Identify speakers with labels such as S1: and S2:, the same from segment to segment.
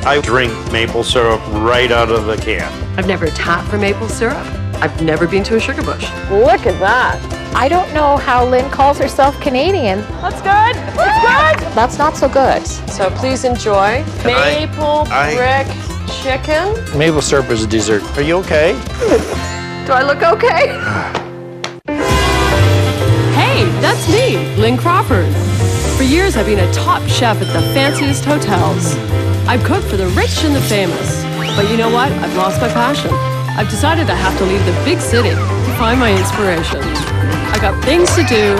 S1: I drink maple syrup right out of the can.
S2: I've never tapped for maple syrup. I've never been to a sugar bush.
S3: Look at that.
S4: I don't know how Lynn calls herself Canadian.
S3: That's good. That's good.
S4: That's not so good.
S3: So please enjoy maple brick chicken.
S5: Maple syrup is a dessert. Are you okay?
S3: Do I look okay?
S2: Hey, that's me, Lynn Crawford. For years, I've been a top chef at the fanciest hotels. I've cooked for the rich and the famous. But you know what? I've lost my passion. I've decided I have to leave the big city to find my inspiration. I got things to do,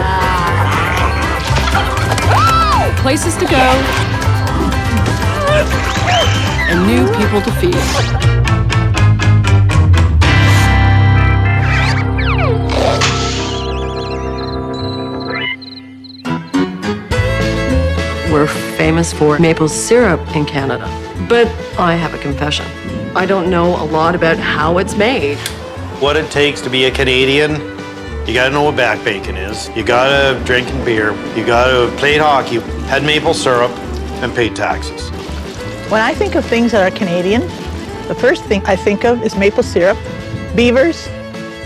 S2: places to go, and new people to feed. We're famous for maple syrup in Canada. But I have a confession. I don't know a lot about how it's made.
S1: What it takes to be a Canadian, you gotta know what back bacon is. You gotta drinking beer. You gotta played hockey, had maple syrup, and paid taxes.
S6: When I think of things that are Canadian, the first thing I think of is maple syrup, beavers,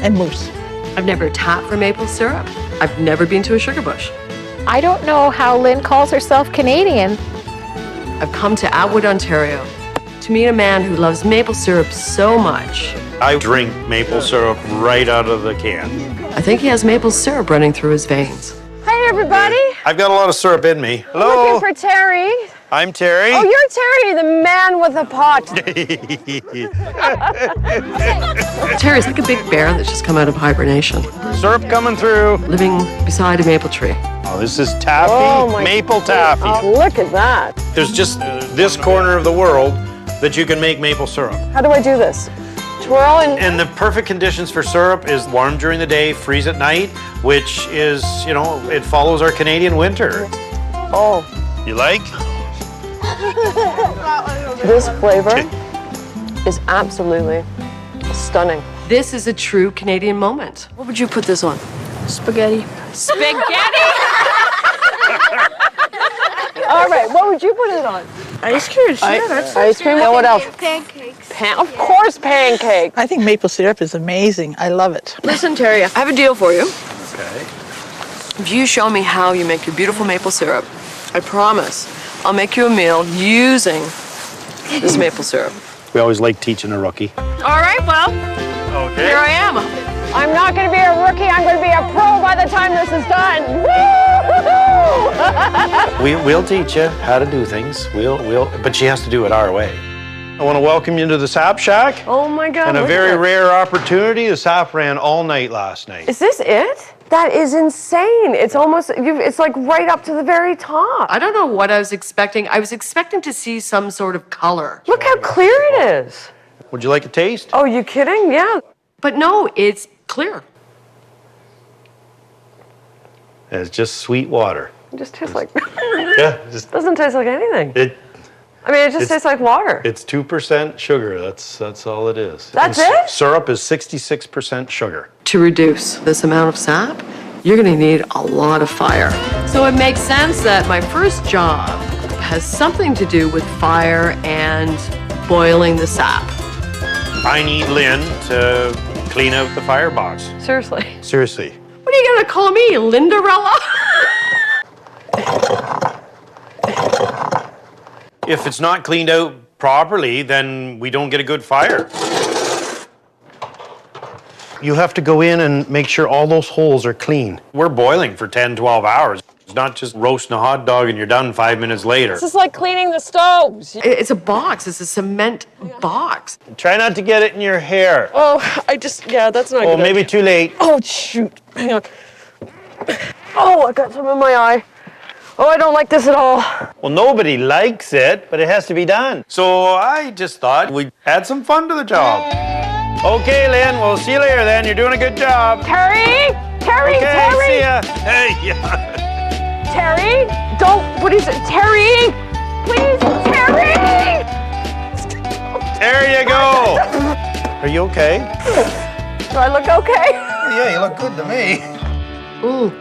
S6: and moose.
S2: I've never tapped for maple syrup. I've never been to a sugar bush.
S4: I don't know how Lynn calls herself Canadian.
S2: I've come to Atwood, Ontario, to meet a man who loves maple syrup so much.
S1: I drink maple syrup right out of the can.
S2: I think he has maple syrup running through his veins.
S3: Hey, everybody.
S1: I've got a lot of syrup in me. Hello.
S3: Looking for Terry.
S1: I'm Terry.
S3: Oh, you're Terry, the man with a pot.
S2: Terry's like a big bear that's just come out of hibernation,
S1: Syrup coming through.
S2: living beside a maple tree.
S1: Oh, this is taffy,
S3: Oh, my
S1: maple taffy.
S3: Oh, look at that.
S1: There's just this corner of the world that you can make maple syrup.
S3: How do I do this? Twirl and...
S1: And the perfect conditions for syrup is warm during the day, freeze at night, which is, you know, it follows our Canadian winter.
S3: Oh,
S1: You like?
S3: this flavor is absolutely stunning.
S2: This is a true Canadian moment. What would you put this on?
S4: Spaghetti.
S2: Spaghetti?
S3: All right, what would you put it on?
S6: Ice cream.
S3: Ice cream, and what else?
S4: Pancakes.
S3: Of course, pancake.
S6: I think maple syrup is amazing. I love it.
S2: Listen, Terry, I have a deal for you.
S1: Okay.
S2: If you show me how you make your beautiful maple syrup, I promise I'll make you a meal using this maple syrup.
S5: We always like teaching a rookie.
S2: All right, well,
S1: Okay.
S2: here I am.
S3: I'm not going to be a rookie. I'm going to be a pro by the time this is done. Woo!
S1: We'll teach you how to do things. But she has to do it our way. I want to welcome you to the Sap Shack.
S3: Oh my God!
S1: And a
S3: look
S1: very
S3: at that.
S1: rare opportunity, the sap ran all night last night.
S3: Is this it? That is insane. It's almost. It's like right up to the very top.
S2: I don't know what I was expecting. I was expecting to see some sort of color.
S3: Look how clear it is.
S1: Would you like a taste?
S3: Oh, you kidding? Yeah.
S2: But no, it's clear.
S1: It's just sweet water.
S3: It just tastes like.
S1: Yeah, just
S3: Doesn't taste like anything. I mean, it just
S1: It's-
S3: tastes like water.
S1: it's 2% sugar. That's all it is.
S3: That's
S1: And
S3: it?
S1: Syrup is 66% sugar.
S2: To reduce this amount of sap, you're going to need a lot of fire. So it makes sense that my first job has something to do with fire and boiling the sap.
S1: I need Lynn to clean out the firebox.
S3: Seriously.
S1: Seriously.
S2: What are you going to call me, Lindarella?
S1: If it's not cleaned out properly, then we don't get a good fire. You have to go in and make sure all those holes are clean. We're boiling for 10, 12 hours. It's not just roasting a hot dog and you're done 5 minutes later.
S3: This is like cleaning the stoves.
S2: It's a box. It's a cement box.
S1: Try not to get it in your hair.
S3: Oh, yeah, that's not
S1: Oh,
S3: good.
S1: maybe too late.
S3: Oh, shoot. Hang on. Oh, I got some in my eye. Oh, I don't like this at all.
S1: Well, nobody likes it, but it has to be done. So I just thought we'd add some fun to the job. Okay, Lynn, we'll see you later then. You're doing a good job.
S3: Terry! Terry!
S1: Okay,
S3: Terry!
S1: see ya. Hey, yeah.
S3: Terry! Don't, what is it? Terry! Please, Terry!
S1: There you go. Are you okay?
S3: Do I look okay?
S1: Yeah, you look good to me.
S2: Ooh.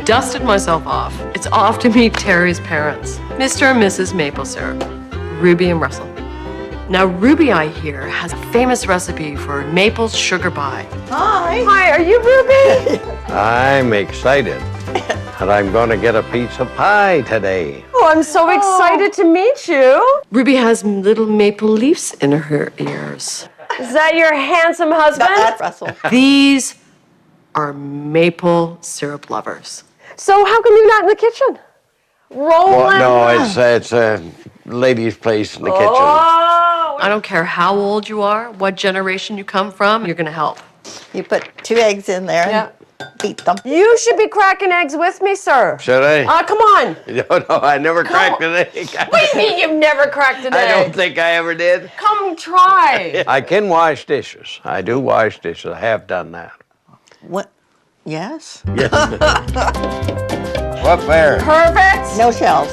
S2: dusted myself off. It's off to meet Terry's parents, Mr. and Mrs. Maple Syrup, Ruby and Russell. Now, Ruby, I hear, has a famous recipe for maple sugar pie.
S3: Hi, are you Ruby?
S7: I'm excited. And I'm going to get a piece of pie today.
S3: Oh, I'm so excited to meet you.
S2: Ruby has little maple leaves in her ears.
S3: Is that your handsome husband?
S6: That's Russell.
S2: These are maple syrup lovers.
S3: So how come you're not in the kitchen? Rolling.
S7: Well, no, it's a lady's place in the kitchen.
S3: Oh,
S2: I don't care how old you are, what generation you come from, you're gonna help.
S8: You put 2 eggs in there and beat them.
S3: you should be cracking eggs with me, sir.
S7: Should I?
S3: Come on.
S7: No, I never cracked an egg.
S3: What do you mean you've never cracked an
S7: I
S3: egg?
S7: don't think I ever did.
S3: Come try.
S7: I can wash dishes. I do wash dishes. I have done that.
S8: What? Yes?
S7: What there?
S3: Perfect.
S8: No shells.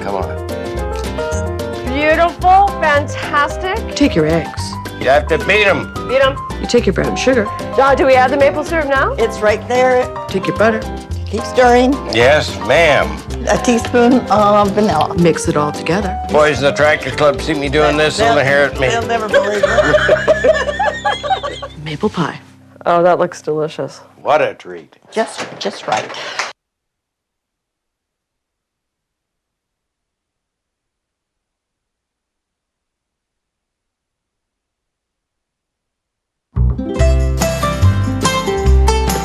S7: Come on.
S3: Beautiful. Fantastic.
S2: Take your eggs.
S7: You have to beat them.
S3: Beat 'em.
S2: You take your brown sugar.
S3: Do we add the maple syrup now?
S8: It's right there.
S2: Take your butter.
S8: Keep stirring.
S7: Yes, ma'am.
S8: A teaspoon of vanilla.
S2: Mix it all together.
S7: Boys in the tractor club see me doing this, they'll inherit me.
S8: They'll never believe it.
S2: Maple pie.
S3: Oh, that looks delicious.
S7: What a treat.
S8: Just right.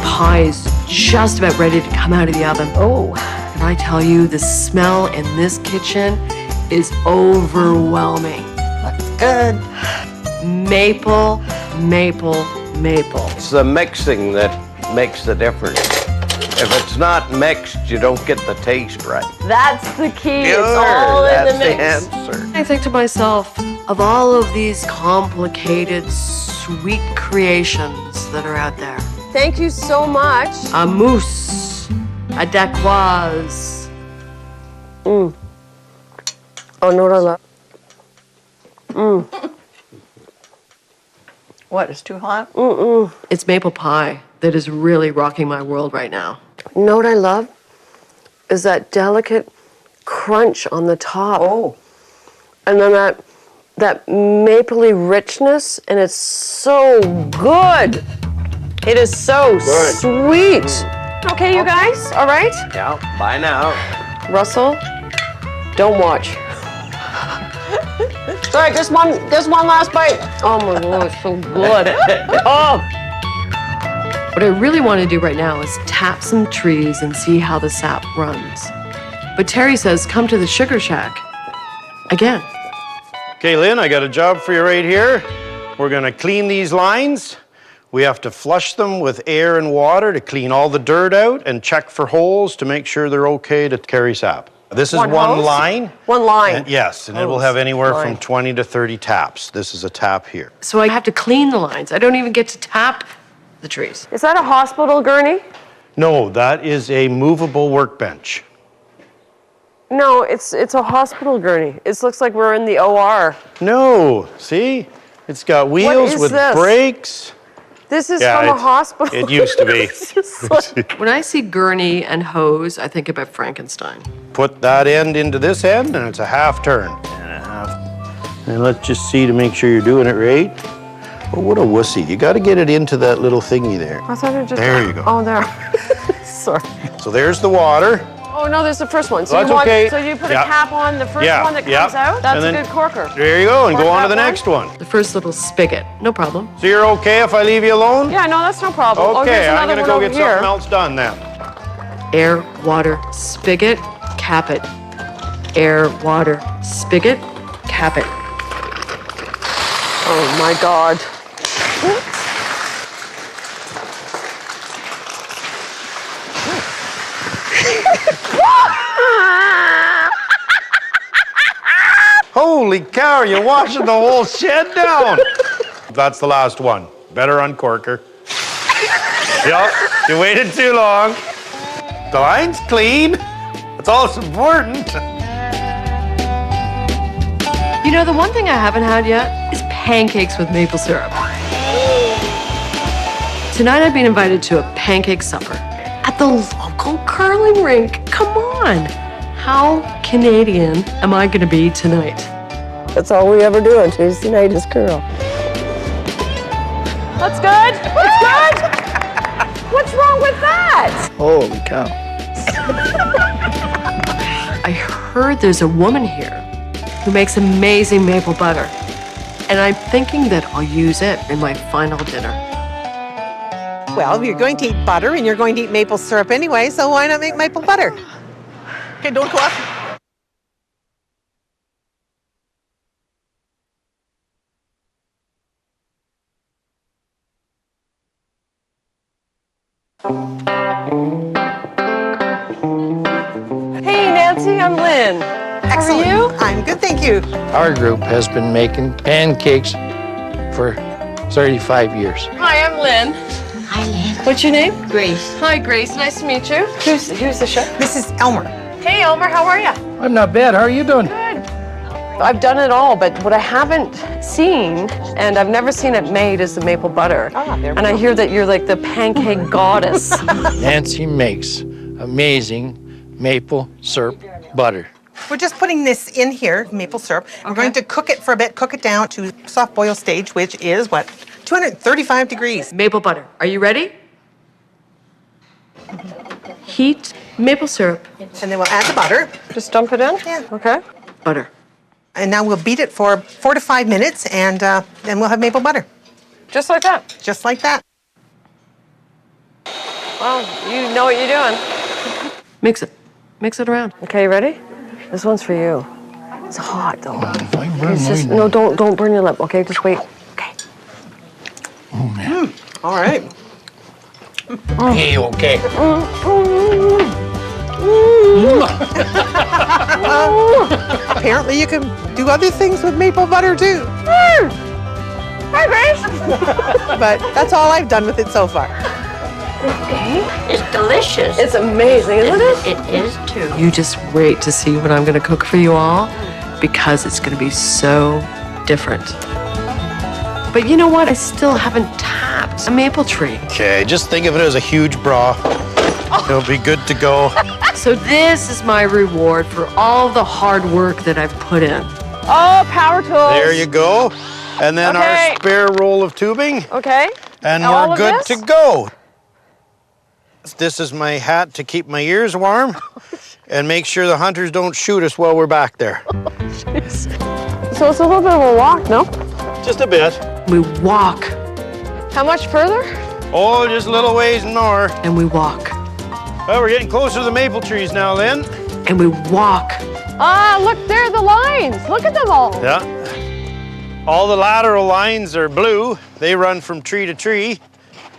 S2: Pie is just about ready to come out of the oven.
S8: Oh,
S2: And I tell you, the smell in this kitchen is overwhelming.
S8: good.
S2: Maple, maple, maple.
S7: It's the mixing that makes the difference. If it's not mixed, you don't get the taste right.
S3: That's the key. It's
S7: Sure,
S3: all in
S7: that's
S3: the mix.
S7: answer.
S2: I think to myself, of all of these complicated, sweet creations that are out there,
S3: Thank you so much.
S2: a mousse, a dacquoise.
S3: Oh, no, what I love.
S8: What, it's too hot?
S2: It's maple pie that is really rocking my world right now.
S3: You know what I love? Is that delicate crunch on the top.
S8: Oh,
S3: And then that mapley richness, and it's so good. It is so sweet. Okay, you guys, all right?
S7: Yeah, bye now.
S3: Russell, don't watch. Sorry, just one last bite. Oh my Lord, it's so good. Oh.
S2: What I really want to do right now is tap some trees and see how the sap runs. But Terry says, come to the sugar shack again.
S1: Okay, Lynn, I got a job for you right here. We're gonna clean these lines. We have to flush them with air and water to clean all the dirt out and check for holes to make sure they're okay to carry sap. This is one
S3: hose?
S1: line.
S3: One line.
S1: And yes, and it will have anywhere from 20 to 30 taps. This is a tap here.
S2: So I have to clean the lines. I don't even get to tap the trees.
S3: Is that a hospital gurney?
S1: No, that is a movable workbench.
S3: No, it's a hospital gurney. It looks like we're in the OR.
S1: No, see? It's got wheels
S3: is
S1: with
S3: this?
S1: brakes.
S3: This is from a hospital.
S1: It used to be.
S3: It's just like-
S2: When I see gurney and hose, I think about Frankenstein.
S1: Put that end into this end, and it's a half turn. And a half. And let's just see to make sure you're doing it right. Oh, what a wussy. You got to get it into that little thingy there.
S3: I thought it just.
S1: There you go.
S3: Oh, there. Sorry.
S1: So there's the water.
S3: Oh no, there's the first one. So
S1: That's
S3: you want,
S1: okay.
S3: so you put
S1: Yeah.
S3: a cap on the first
S1: Yeah,
S3: one that
S1: yeah.
S3: comes out. That's
S1: And
S3: a
S1: then-
S3: good corker.
S1: There you go, and go
S3: Cork
S1: on to
S3: that
S1: the
S3: one.
S1: next one.
S2: The first little spigot, no problem.
S1: So you're okay if I leave you alone?
S3: Yeah, no, that's no problem. Oh, here's
S1: Okay, I'm
S3: another
S1: gonna
S3: one
S1: go
S3: over
S1: get
S3: here.
S1: something else done then.
S2: Air, water, spigot, cap it. Air, water, spigot, cap it.
S3: Oh my God.
S1: Holy cow, you're washing the whole shed down. That's the last one. Better uncork her. Yep, you waited too long. The line's clean. That's all that's important.
S2: You know, the one thing I haven't had yet is pancakes with maple syrup. Tonight I've been invited to a pancake supper at the local Oh, curling rink, come on. How Canadian am I gonna be tonight?
S3: That's all we ever do on Tuesday night is curl. That's good. It's good. What's wrong with that?
S6: Holy cow.
S2: I heard there's a woman here who makes amazing maple butter. And I'm thinking that I'll use it in my final dinner.
S9: Well, you're going to eat butter and you're going to eat maple syrup anyway, so why not make maple butter?
S6: Okay, don't go off.
S3: Hey, Nancy, I'm Lynn.
S9: Excellent.
S3: How are you?
S9: I'm good, thank you.
S10: Our group has been making pancakes for 35 years.
S2: Hi, I'm Lynn.
S11: Hi, Lynn.
S2: What's your name?
S11: Grace.
S2: Hi, Grace. Nice to meet you. Who's the chef?
S9: Mrs. Elmer.
S2: Hey, Elmer. How are you?
S10: I'm not bad. How are you doing?
S3: I've done it all, but what I haven't seen, and I've never seen it made, is the maple butter. And I hear that you're like the pancake goddess.
S10: Nancy makes amazing maple syrup butter.
S9: We're just putting this in here, maple syrup. We're going to cook it for a bit, cook it down to soft boil stage, which is what? 235 degrees.
S2: Maple butter. Are you ready? Heat maple syrup.
S9: And then we'll add the butter.
S3: Just dump it in?
S9: Yeah.
S3: Okay.
S2: Butter.
S9: And now we'll beat it for 4 to 5 minutes, and then we'll have maple butter.
S3: Just like that.
S9: Just like that.
S3: Well, you know what you're doing.
S2: Mix it. Mix it around.
S3: Okay, you ready? This one's for you. It's hot though.
S10: I burn
S3: It's just,
S10: mine.
S3: no, don't burn your lip. Okay, just wait. Okay.
S10: Oh, man.
S9: All right.
S10: Hey, okay.
S9: Apparently you can do other things with maple butter too.
S3: Hi, Grace.
S9: But that's all I've done with it so far.
S11: It's delicious.
S3: It's amazing, isn't it?
S11: It is too.
S2: You just wait to see what I'm going to cook for you all, because it's going to be so different. But you know what? I still haven't tapped a maple tree.
S5: Okay, just think of it as a huge bra. It'll be good to go.
S2: So this is my reward for all the hard work that I've put in.
S3: Oh, power tools.
S5: There you go. And then
S3: Okay.
S5: our spare roll of tubing.
S3: Okay.
S5: And
S3: All
S5: we're
S3: of
S5: good
S3: this?
S5: to go. This is my hat to keep my ears warm and make sure the hunters don't shoot us while we're back there.
S3: So it's a little bit of a walk, no?
S5: Just a bit.
S2: We walk
S3: How much further?
S5: Oh, just a little ways more.
S2: and we walk
S5: Well, we're getting closer to the maple trees now, Lynn.
S2: and we walk.
S3: Ah, look, there are the lines. Look at them all.
S5: Yeah. All the lateral lines are blue. They run from tree to tree.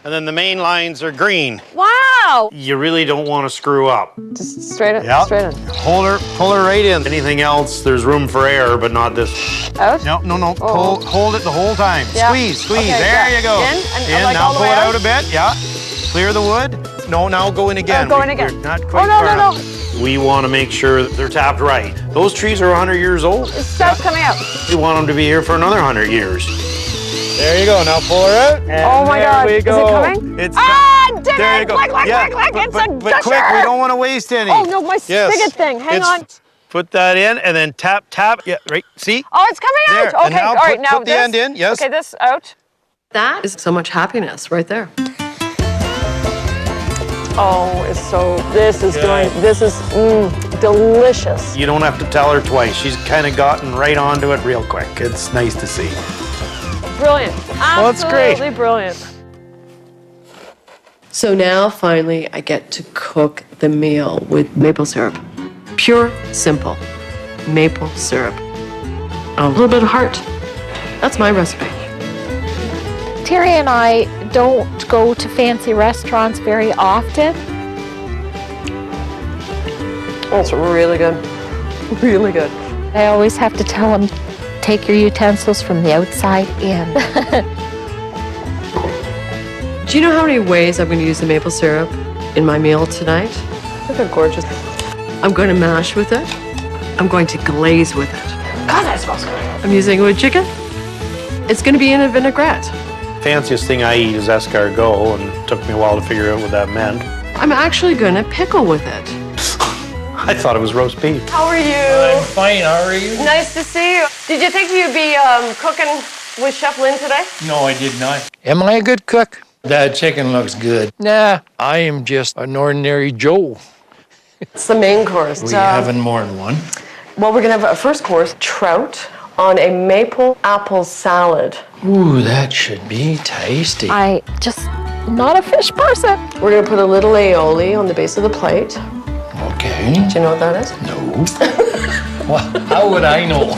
S5: And then the main lines are green.
S3: Wow.
S5: You really don't want to screw up.
S3: Just straight in.
S5: Yeah.
S3: Straight in.
S5: Pull her right in. Anything else, there's room for air, but not this.
S3: Out?
S5: No.
S3: Oh.
S5: Hold it the whole time.
S3: Yeah.
S5: Squeeze.
S3: Okay,
S5: there
S3: yeah.
S5: you go.
S3: In, like
S5: now
S3: all the
S5: pull
S3: way
S5: it
S3: out?
S5: out a bit. Yeah. Clear the wood. No, now go in again.
S3: go in again.
S5: We're not quite
S3: Oh, no,
S5: far
S3: no,
S5: enough. We want to make sure that they're tapped right. Those trees are 100 years old.
S3: It starts coming out.
S5: We want them to be here for another 100 years. There you go. Now pull her out. And
S3: Oh my
S5: there
S3: God.
S5: we
S3: Is it
S5: go.
S3: coming?
S5: It's
S3: Dig
S5: there
S3: it.
S5: you go.
S3: Click,
S5: Yeah,
S3: it's a
S5: but quick, we don't want to waste any.
S3: Oh, no, my spigot thing. Hang
S5: It's-
S3: on.
S5: Put that in and then tap. Yeah, right. See?
S3: Oh, it's coming out.
S5: There. And
S3: Okay,
S5: now
S3: all right,
S5: put-
S3: now
S5: put the
S3: this.
S5: end in, yes.
S3: Okay, this out.
S2: That is so much happiness right there.
S3: Oh, it's so, this is
S5: Good.
S3: delicious.
S5: You don't have to tell her twice. She's kind of gotten right onto it real quick. It's nice to see.
S3: Brilliant.
S5: Well, it's great.
S3: Absolutely brilliant.
S2: So now finally I get to cook the meal with maple syrup. Pure, simple maple syrup. A little bit of heart. That's my recipe.
S4: Terry and I don't go to fancy restaurants very often.
S3: Oh, it's really good. Really good.
S4: I always have to tell him, take your utensils from the outside in.
S2: Do you know how many ways I'm going to use the maple syrup in my meal tonight?
S3: Look how gorgeous.
S2: I'm going to mash with it. I'm going to glaze with it.
S3: God, that smells good.
S2: I'm using it with chicken. It's going to be in a vinaigrette.
S5: Fanciest thing I eat is escargot, and it took me a while to figure out what that meant.
S2: I'm actually gonna pickle with it.
S1: I thought it was roast beef.
S3: How are you?
S10: I'm fine, how are you?
S3: Nice to see you. Did you think you'd be cooking with Chef Lynn today?
S10: No, I did not. Am I a good cook? That chicken looks good. Nah, I am just an ordinary Joe.
S3: It's the main course.
S10: We having more than one?
S3: Well, we're gonna have a first course, trout on a maple apple salad.
S10: Ooh, that should be tasty.
S4: I just not a fish person.
S3: We're gonna put a little aioli on the base of the plate.
S10: Okay.
S3: Do you know what that is?
S10: No. Well, how would I know?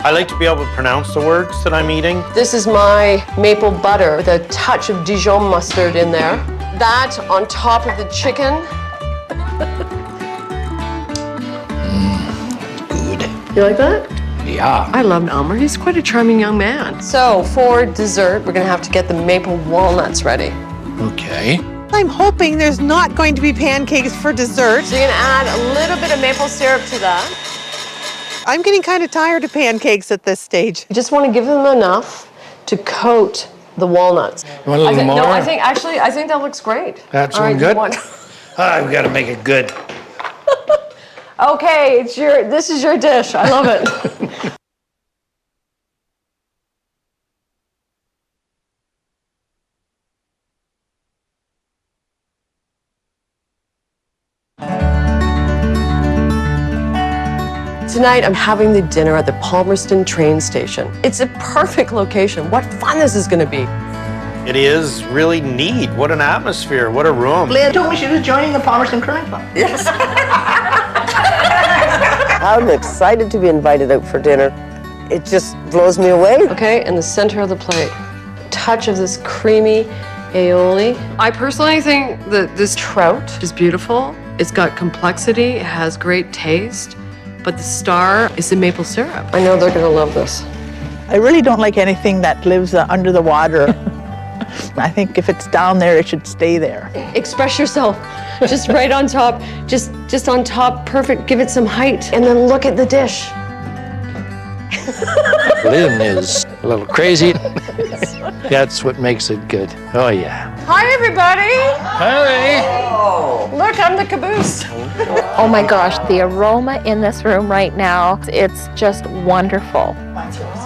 S5: I like to be able to pronounce the words that I'm eating.
S3: This is my maple butter with a touch of Dijon mustard in there. That on top of the chicken.
S10: Good.
S3: You like that?
S10: Yeah.
S2: I love Elmer. He's quite a charming young man.
S3: So for dessert, we're gonna have to get the maple walnuts ready.
S10: Okay.
S9: I'm hoping there's not going to be pancakes for dessert.
S3: So you're gonna add a little bit of maple syrup to that.
S9: I'm getting kind of tired of pancakes at this stage.
S3: You just want to give them enough to coat the walnuts.
S10: You want a little more?
S3: No, I think that looks great.
S10: That's
S3: All right,
S10: good?
S3: you want-
S10: I've got to make it good.
S3: Okay, this is your dish. I love it. Tonight, I'm having the dinner at the Palmerston train station. It's a perfect location. What fun this is going to be.
S5: It is really neat. What an atmosphere. What a room.
S8: Lynn told me she was joining the Palmerston Crime Club.
S3: Yes. I'm excited to be invited out for dinner. It just blows me away. Okay, in the center of the plate, touch of this creamy aioli. I personally think that this trout is beautiful. It's got complexity, it has great taste, but the star is the maple syrup. I know they're gonna love this.
S6: I really don't like anything that lives under the water. I think if it's down there, it should stay there.
S3: Express yourself, just right on top, just on top, perfect. Give it some height, and then look at the dish.
S10: Lynn is a little crazy. That's what makes it good. Oh, yeah.
S3: Hi, everybody.
S10: Hi.
S3: Look, I'm the caboose.
S4: Oh my gosh, the aroma in this room right now, it's just wonderful.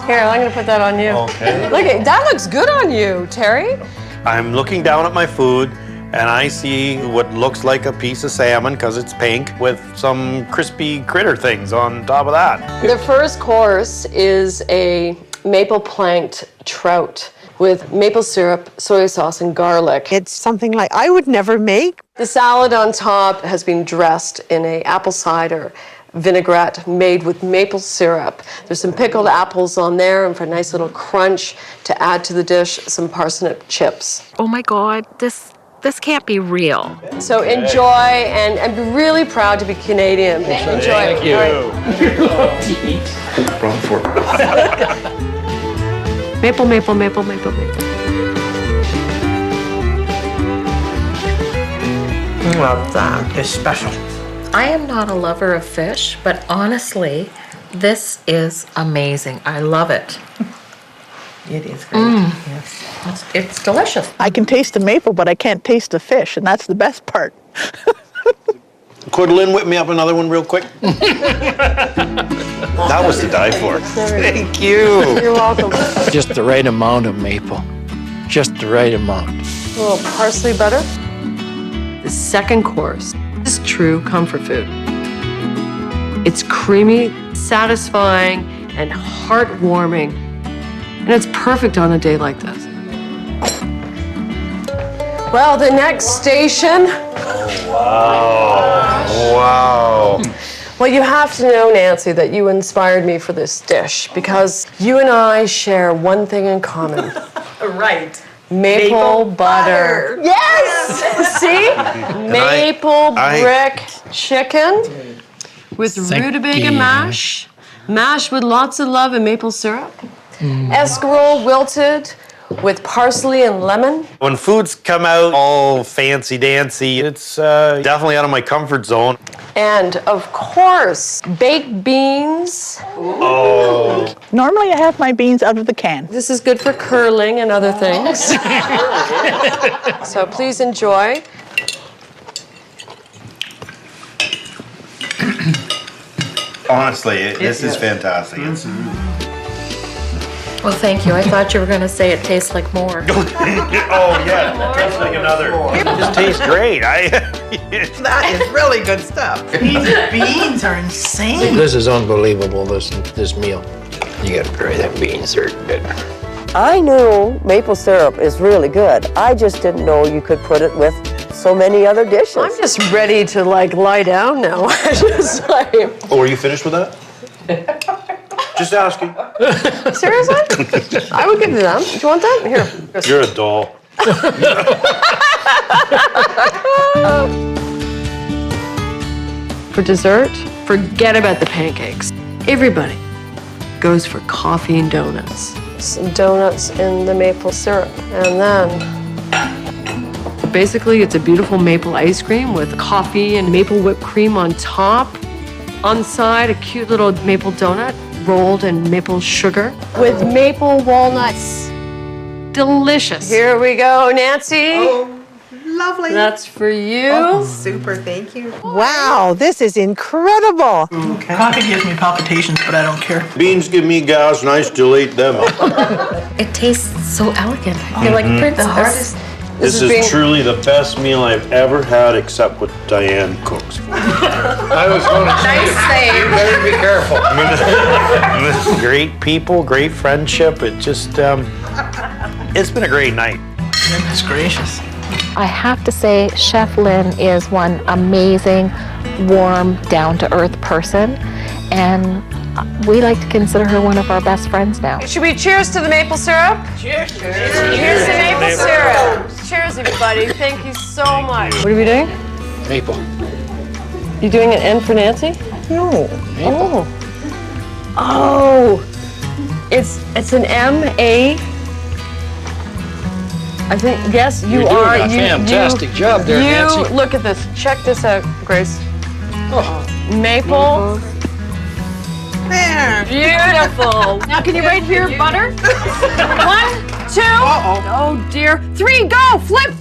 S3: Here, I'm gonna put that on you.
S5: Okay.
S3: Look, that looks good on you, Terry.
S5: I'm looking down at my food and I see what looks like a piece of salmon because it's pink with some crispy critter things on top of that.
S3: The first course is a maple planked trout with maple syrup, soy sauce, and garlic.
S9: It's something like I would never make.
S3: The salad on top has been dressed in a apple cider vinaigrette made with maple syrup. There's some pickled apples on there, and for a nice little crunch to add to the dish, some parsnip chips.
S4: Oh my God, this can't be real.
S3: So enjoy, and be really proud to be Canadian. Enjoy.
S10: Thank you.
S3: All right.
S1: Wrong fork.
S2: Maple, maple, maple, maple, maple.
S8: Well, that is special.
S12: I am not a lover of fish, but honestly, this is amazing. I love it.
S8: It is great. Yes.
S12: It's delicious.
S6: I can taste the maple, but I can't taste the fish, and that's the best part.
S5: Could Lynn whip me up another one real quick? That was to die for. Thank you.
S3: You're welcome.
S10: Just the right amount of maple. Just the right amount.
S3: A little parsley butter.
S2: The second course is true comfort food. It's creamy, satisfying, and heartwarming. And it's perfect on a day like this.
S3: Well, the next station.
S5: Wow.
S3: Well, you have to know, Nancy, that you inspired me for this dish because you and I share one thing in common.
S8: Right.
S3: Maple butter. Yes! See? Maple brick chicken with rutabaga mash, mashed with lots of love and maple syrup, escarole wilted with parsley and lemon.
S5: When foods come out all fancy dancy, it's definitely out of my comfort zone.
S3: And of course, baked beans.
S5: Oh.
S6: Normally I have my beans out of the can.
S3: This is good for curling and other things. So please enjoy.
S5: Honestly, this is fantastic.
S12: Well, thank you. I thought you were going to say it tastes like more.
S5: Oh yeah, tastes like another. It just tastes great.
S9: That is really good stuff. These beans are insane.
S10: This is unbelievable, this meal. You gotta try them beans, they're good.
S3: I knew maple syrup is really good. I just didn't know you could put it with so many other dishes. I'm just ready to like lie down now. Just like...
S5: Oh, are you finished with that? Just asking.
S3: Seriously? I would give you that. Do you want that? Here.
S5: You're a doll.
S2: For dessert, forget about the pancakes. Everybody goes for coffee and donuts.
S3: Some donuts in the maple syrup. And then...
S2: Basically, it's a beautiful maple ice cream with coffee and maple whipped cream on top. On the side, a cute little maple donut rolled in maple sugar with maple walnuts. Delicious. Here we go, Nancy.
S9: Oh, lovely.
S2: That's for you.
S9: Oh, super, thank you. Wow, this is incredible.
S6: Okay. Coffee gives me palpitations, but I don't care.
S5: Beans give me gas, and I still eat them.
S12: It tastes so elegant. You're like a princess.
S5: This is truly the best meal I've ever had, except what Diane cooks.
S10: I was going to say,
S12: Nice save.
S10: you better be careful.
S5: I mean, great people, great friendship. It just, it's been a great night.
S6: Goodness gracious.
S4: I have to say, Chef Lynn is one amazing, warm, down-to-earth person, and we like to consider her one of our best friends now.
S3: Should we cheers to the maple syrup? Cheers. Cheers to maple syrup. Cheers, everybody. Thank you so much. What are we doing?
S10: Maple.
S3: You doing an N for Nancy?
S6: No.
S10: Maple.
S3: Oh. It's an M-A. I think, yes, you
S10: You're
S3: are.
S10: doing a fantastic job there, Nancy.
S3: Look at this. Check this out, Grace. Maple.
S9: There.
S3: Beautiful. Now, can you write here butter? 1, 2. Oh dear. 3, go. Flip.